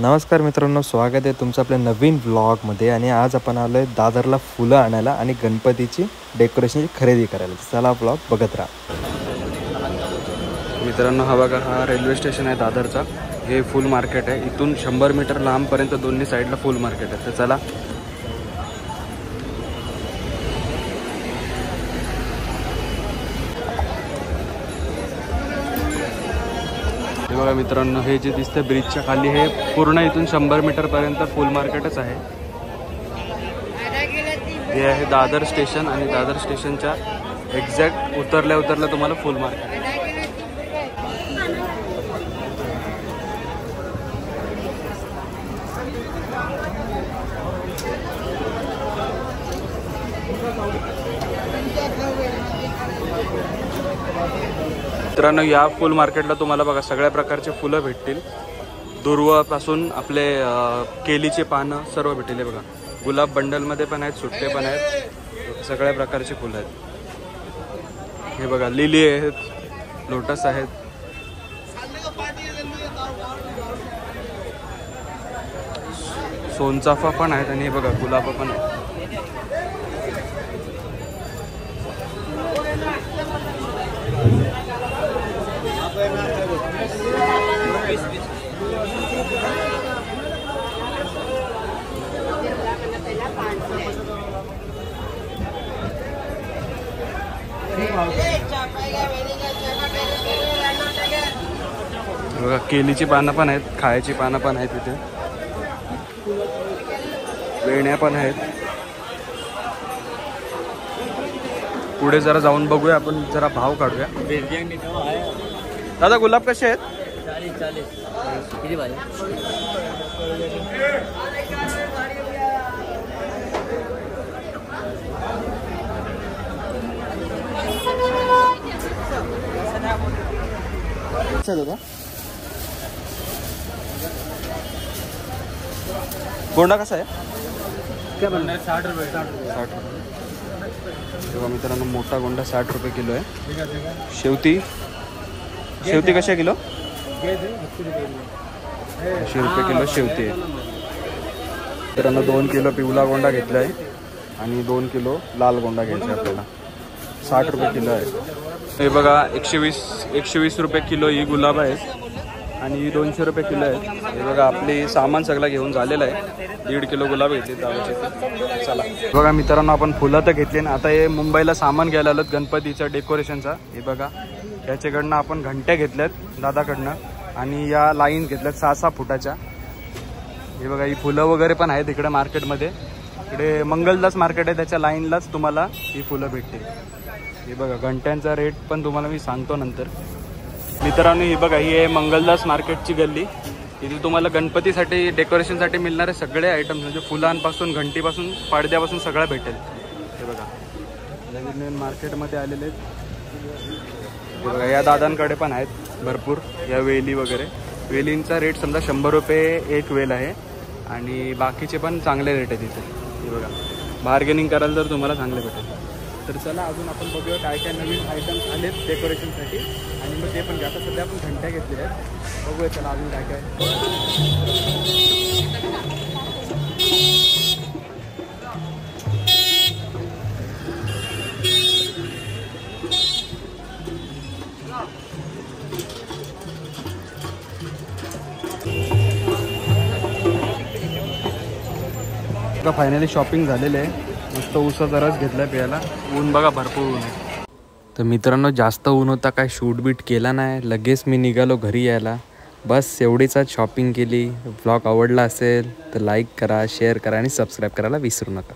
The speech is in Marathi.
नमस्कार मित्रांनो, स्वागत आहे तुमचं आपल्या नवीन व्लॉगमध्ये. आणि आज आपण आलो आहे दादरला फुलं आणायला आणि गणपतीची डेकोरेशनची खरेदी करायला. चला व्लॉग बघत राहा. मित्रांनो, हा बघा, हा रेल्वे स्टेशन आहे दादरचा. हे फुल मार्केट आहे. इथून 100 मीटर लांबपर्यंत दोन्ही साईडला फुल मार्केट आहे. तर चला. हे बघा मित्रांनो, हे जे दिसतं ब्रिजच्या खाली, हे पूर्ण इथून 100 मीटरपर्यंत फुल मार्केटच आहे. हे आहे दादर स्टेशन आणि दादर स्टेशनच्या एक्झॅक्ट उतरल्या तुम्हाला फुल मार्केट. मित्रांनो, या फुल मार्केटला तुम्हाला बघा सगळ्या प्रकारचे फुलं भेटतील. दुर्वापासून आपले केलीचे पानं सर्व भेटतील. हे बघा, गुलाब बंडलमध्ये पण आहेत, सुट्टे पण आहेत, सगळ्या प्रकारचे फुलं आहेत. हे बघा, लिली आहेत, लोटस आहेत, सोनचाफा पण आहेत आणि हे बघा गुलाब पण आहेत. बघा, केलीची पानं पण आहेत, खायची पानं पण आहेत, इथे वेण्या पण आहेत. पुढे जरा जाऊन बघूया आपण, जरा भाव काढूया. दादा, गुलाब कसे आहेत? 40 किती भाई? गोंडा कसा आहे? क्या बनणार? 60 रुपये. 60 रुपये. तेव्हा मित्रांनो, मोठा गोंडा 60 रुपये किलो आहे. शेवती कशा किलो? 80 रुपये किलो शेवती आहे. मित्रांनो, 2 किलो पिवळा गोंडा घेतला आहे आणि 2 किलो लाल गोंडा घ्यायचा आहे आपल्याला. 60 रुपये किलो आहे. हे बघा, 120 रुपये किलो ही गुलाब आहे आणि 200 रुपये किलो आहे. हे बघा, आपली सामान सगळं घेऊन झालेलं आहे. 1.5 किलो गुलाब घेतले दादाचे. चला. बघा मित्रांनो, आपण फुलं तर घेतली ना. आता हे मुंबईला सामान घ्यायला आलोत गणपतीचं डेकोरेशनचा. हे बघा, याच्याकडनं आपण घंट्या घेतल्यात दादाकडनं आणि या लाईन घेतल्यात 6-6 फुटाच्या. हे बघा, ही फुलं वगैरे पण आहेत इकडे मार्केटमध्ये. इकडे मंगलदास मार्केट आहे, त्याच्या लाईनलाच तुम्हाला ही फुलं भेटतील. हे बघा, घंट्यांचा रेट पण तुम्हाला मी सांगतो नंतर. मित्रांनो, ही बघा, ही आहे मंगलदास मार्केटची गल्ली. इथे तुम्हाला गणपतीसाठी डेकोरेशनसाठी मिळणारे सगळे आयटम्स, म्हणजे फुलांपासून, घंटीपासून, पडद्यापासून सगळं भेटेल. हे बघा, नवीन मार्केटमध्ये आलेले आहेत. हे बघा, या दादांकडे पण आहेत भरपूर या वेली वगैरे. वेलींचा रेट समजा 100 रुपये एक वेल आहे आणि बाकीचे पण चांगले रेट आहेत इथे. हे बघा, बार्गेनिंग कराल तर तुम्हाला चांगले भेटेल. तर चला, अजून आपण बघूया काय काय नवीन आयटम्स आलेत डेकोरेशनसाठी आणि मग ते पण घ्या. आता सध्या आपण घंट्या घेतलेल्या आहेत, बघूया चला अजून काय काय. आता फायनली शॉपिंग झालेलं आहे. मस्त ऊसाचा रस घेतला प्यायला. ऊन बघा, भरपूर ऊन आहे. तर मित्रांनो, जास्त ऊन होता, काय शूट बीट केला नाही. लगेच मी निघालो घरी यायला. बस एवढीच आज शॉपिंग केली. व्लॉग आवडला असेल तर लाईक करा, शेअर करा आणि सबस्क्राईब करायला विसरू नका.